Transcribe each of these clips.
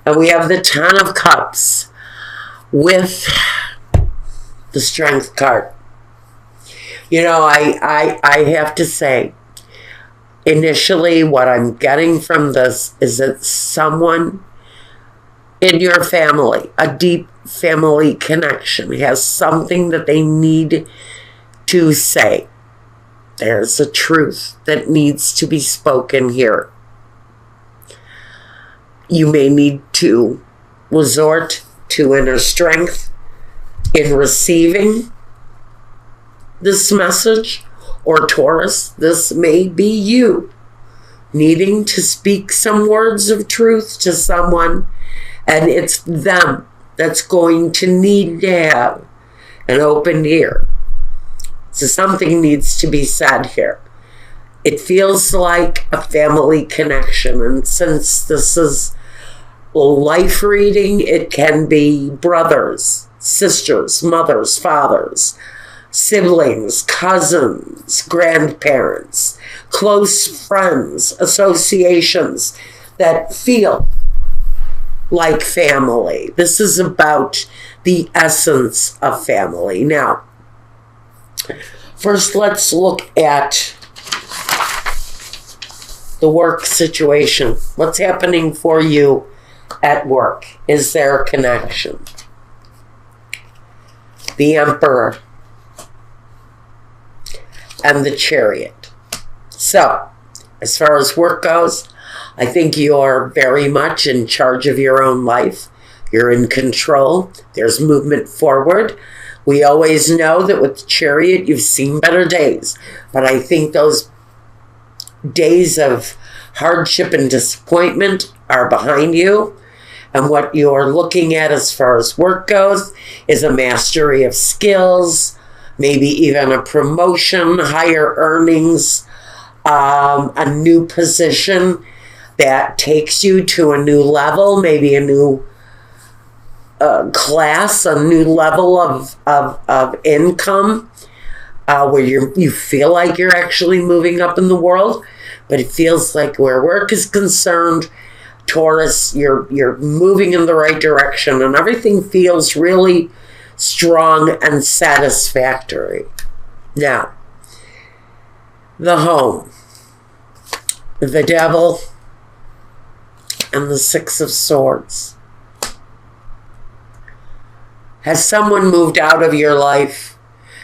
And we have the Ten of Cups with the Strength card. You know, I have to say, initially what I'm getting from this is that someone in your family, a deep family connection, has something that they need to say. There's a truth that needs to be spoken here. You may need to resort to inner strength in receiving this message, or Taurus, this may be you needing to speak some words of truth to someone, and it's them that's going to need to have an open ear. So something needs to be said here. It feels like a family connection, and since this is a life reading, it can be brothers, sisters, mothers, fathers, siblings, cousins, grandparents, close friends, associations that feel like family. This is about the essence of family. Now, first let's look at the work situation. What's happening for you at work? Is there a connection? The Emperor and the Chariot. So, as far as work goes, I think you're very much in charge of your own life. You're in control. There's movement forward. We always know that with the Chariot, you've seen better days. But I think those days of hardship and disappointment are behind you. And what you're looking at as far as work goes is a mastery of skills, maybe even a promotion, higher earnings, a new position that takes you to a new level, maybe a new class, a new level of income, where you feel like you're actually moving up in the world. But it feels like where work is concerned, Taurus, you're moving in the right direction, and everything feels really strong and satisfactory. Now, the home, the Devil, and the Six of Swords. Has someone moved out of your life?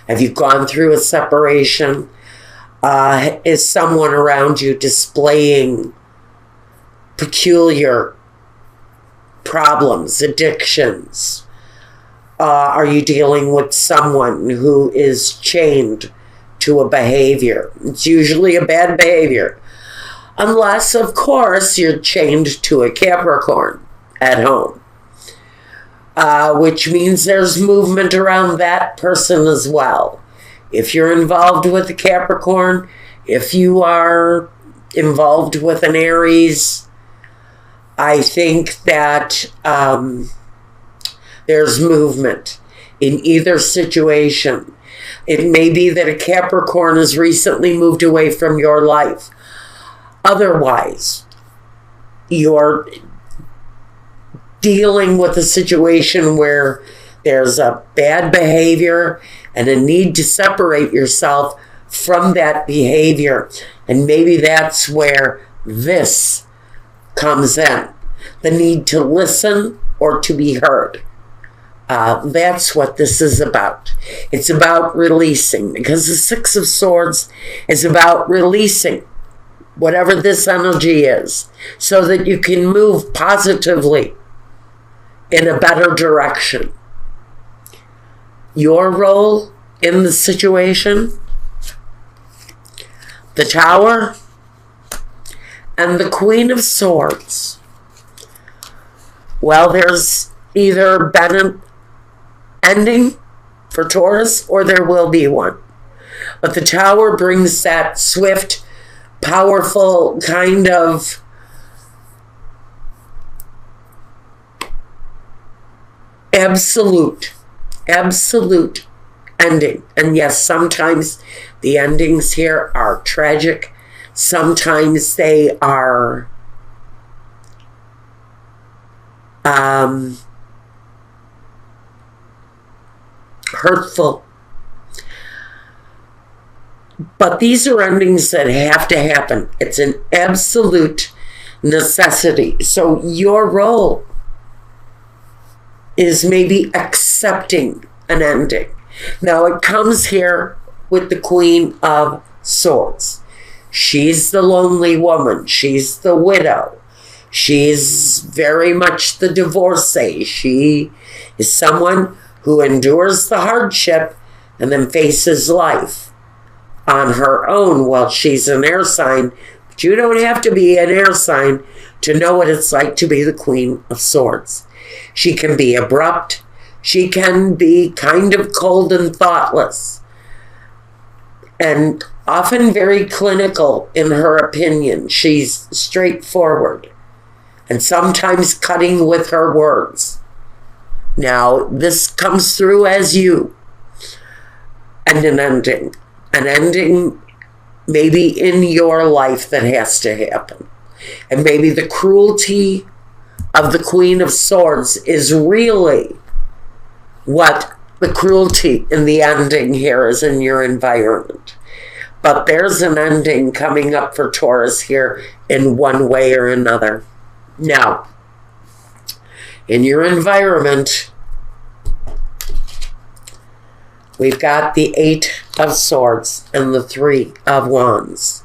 Have you gone through a separation? Is someone around you displaying peculiar problems, addictions? Are you dealing with someone who is chained to a behavior? It's usually a bad behavior. Unless, of course, you're chained to a Capricorn at home. Which means there's movement around that person as well. If you're involved with a Capricorn, if you are involved with an Aries, I think that there's movement in either situation. It may be that a Capricorn has recently moved away from your life. Otherwise, you're dealing with a situation where there's a bad behavior and a need to separate yourself from that behavior. And maybe that's where this comes in. The need to listen or to be heard. That's what this is about. It's about releasing, because the Six of Swords is about releasing whatever this energy is, so that you can move positively in a better direction. Your role in the situation, the Tower, and the Queen of Swords. Well, there's either been an ending for Taurus, or there will be one. But the Tower brings that swift, powerful kind of absolute ending. And yes, sometimes the endings here are tragic. Sometimes they are hurtful. But these are endings that have to happen. It's an absolute necessity. So your role is maybe accepting an ending. Now it comes here with the Queen of Swords. She's the lonely woman. She's the widow. She's very much the divorcee. She is someone who endures the hardship and then faces life on her own. Well, she's an air sign, but you don't have to be an air sign to know what it's like to be the Queen of Swords. She can be abrupt. She can be kind of cold and thoughtless, and often very clinical in her opinion. She's straightforward and sometimes cutting with her words. Now, this comes through as you. And an ending. An ending maybe in your life that has to happen. And maybe the cruelty of the Queen of Swords is really what the cruelty in the ending here is in your environment. But there's an ending coming up for Taurus here in one way or another. Now, in your environment, we've got the 8 of Swords and the 3 of Wands.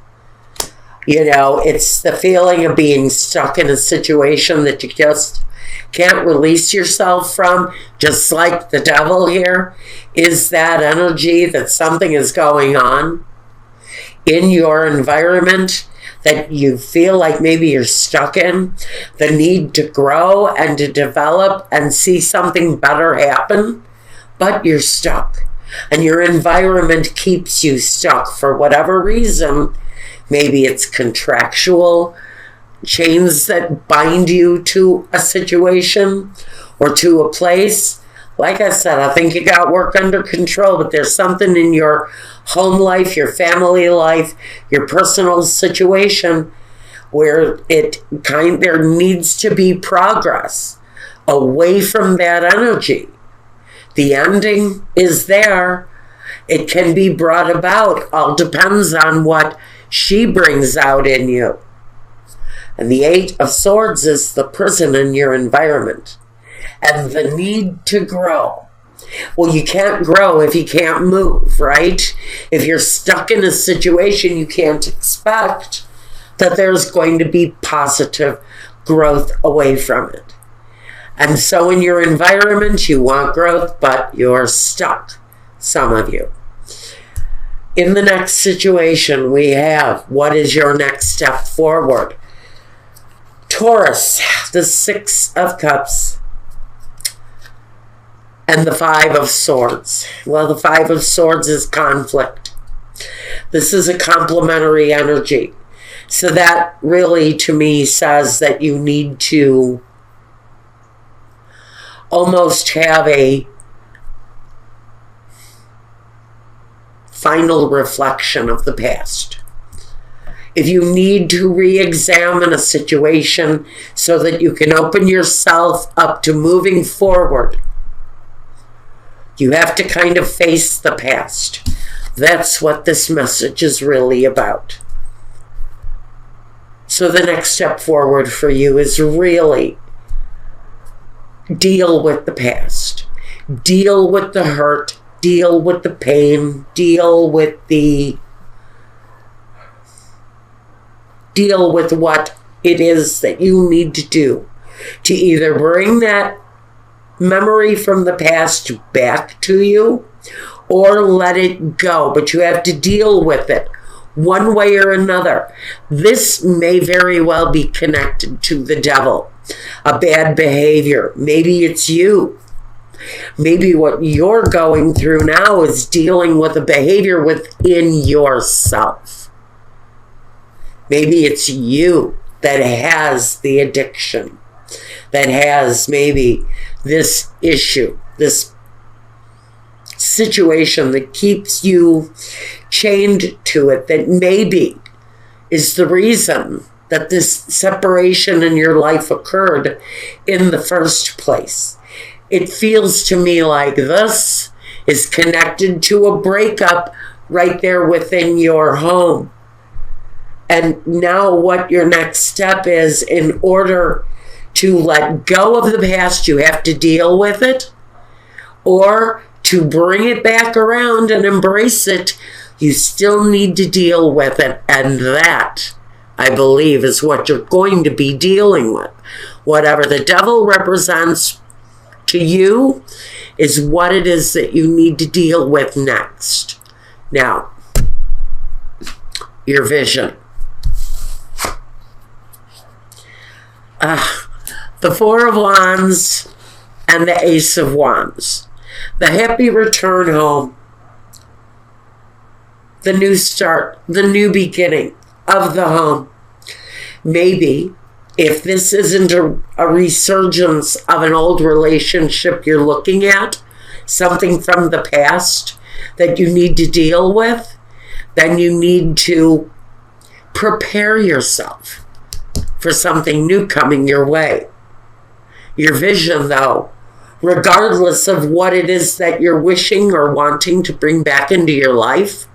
You know, it's the feeling of being stuck in a situation that you just can't release yourself from, just like the Devil here, is that energy that something is going on in your environment that you feel like maybe you're stuck in, the need to grow and to develop and see something better happen, but you're stuck. And your environment keeps you stuck for whatever reason. Maybe it's contractual chains that bind you to a situation or to a place. Like I said, I think you got work under control, but there's something in your home life, your family life, your personal situation where there needs to be progress away from that energy. The ending is there. It can be brought about. All depends on what she brings out in you. And the 8 of Swords is the prison in your environment and the need to grow. Well, you can't grow if you can't move, right? If you're stuck in a situation, you can't expect that there's going to be positive growth away from it. And so in your environment, you want growth, but you're stuck, some of you. In the next situation, we have, what is your next step forward? Taurus, the 6 of Cups, and the 5 of Swords. Well, the 5 of Swords is conflict. This is a complementary energy. So that really, to me, says that you need to almost have a final reflection of the past. If you need to re-examine a situation so that you can open yourself up to moving forward, you have to kind of face the past. That's what this message is really about. So the next step forward for you is really deal with the past. Deal with the hurt. Deal with the pain. Deal with what it is that you need to do to either bring that memory from the past back to you or let it go. But you have to deal with it one way or another. This may very well be connected to the Devil, a bad behavior. Maybe it's you. Maybe what you're going through now is dealing with a behavior within yourself. Maybe it's you that has the addiction, that has maybe this issue, this situation that keeps you chained to it, that maybe is the reason that this separation in your life occurred in the first place. It feels to me like this is connected to a breakup right there within your home. And now what your next step is, in order to let go of the past, you have to deal with it, or to bring it back around and embrace it, you still need to deal with it. And that, I believe, is what you're going to be dealing with. Whatever the devil represents to you is what it is that you need to deal with next. Now, your vision. The Four of Wands and the Ace of Wands. The happy return home. The new start, the new beginning of the home. Maybe if this isn't a resurgence of an old relationship you're looking at, something from the past that you need to deal with, then you need to prepare yourself for something new coming your way. Your vision, though, regardless of what it is that you're wishing or wanting to bring back into your life,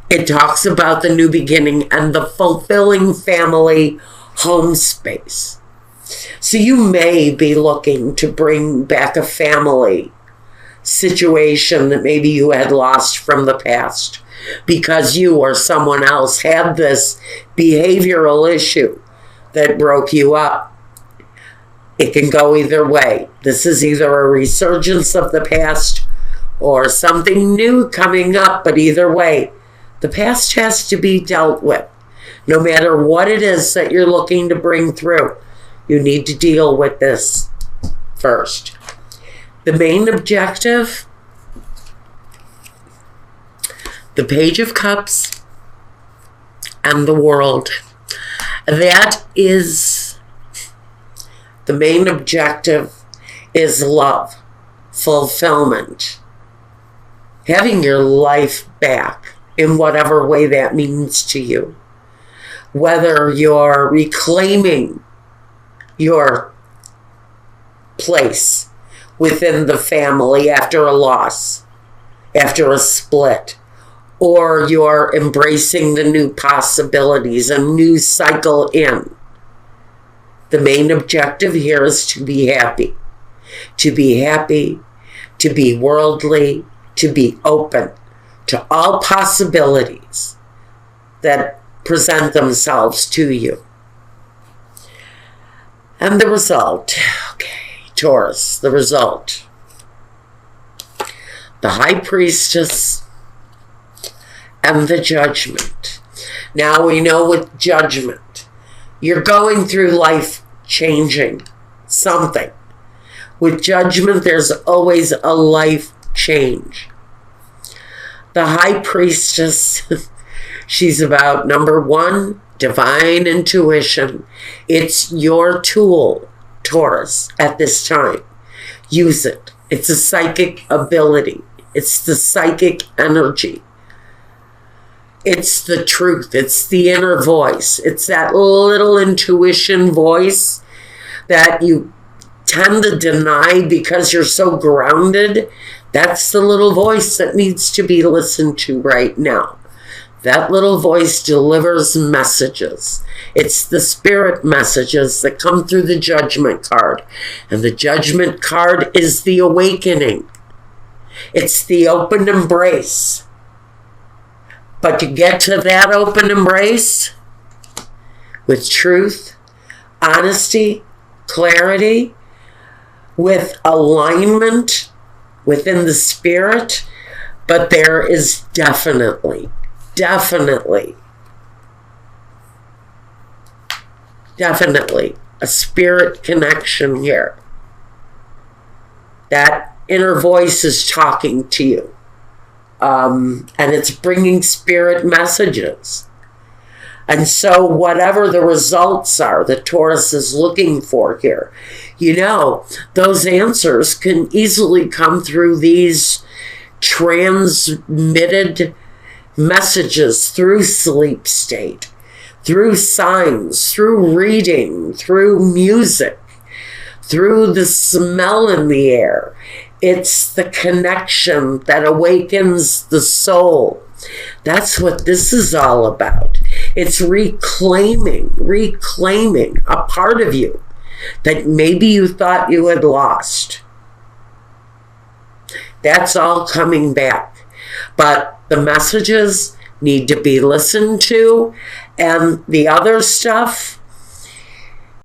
it talks about the new beginning and the fulfilling family home space. So you may be looking to bring back a family situation that maybe you had lost from the past because you or someone else had this behavioral issue that broke you up. It can go either way. This is either a resurgence of the past or something new coming up, but either way, the past has to be dealt with. No matter what it is that you're looking to bring through, you need to deal with this first. The main objective, the Page of Cups and the World. That is, the main objective is love, fulfillment, having your life back in whatever way that means to you. Whether you're reclaiming your place within the family after a loss, after a split, or you're embracing the new possibilities, a new cycle in. The main objective here is to be happy. To be happy, to be worldly, to be open to all possibilities that present themselves to you. And the result, okay, Taurus, the result. The High Priestess and the Judgment. Now we know with Judgment, you're going through life changing something. With Judgment, there's always a life change. The High Priestess, she's about, number one, divine intuition. It's your tool, Taurus, at this time. Use it. It's a psychic ability. It's the psychic energy. It's the truth. It's the inner voice. It's that little intuition voice that you tend to deny because you're so grounded. That's the little voice that needs to be listened to right now. That little voice delivers messages. It's the spirit messages that come through the Judgment card. And the Judgment card is the awakening. It's the open embrace. But to get to that open embrace with truth, honesty, clarity, with alignment within the spirit, but there is definitely a spirit connection here. That inner voice is talking to you. And it's bringing spirit messages. And so whatever the results are that Taurus is looking for here, you know, those answers can easily come through these transmitted messages through sleep state. through signs, through reading, through music, through the smell in the air. It's the connection that awakens the soul. That's what this is all about. It's reclaiming a part of you that maybe you thought you had lost. That's all coming back. But the messages need to be listened to, and the other stuff,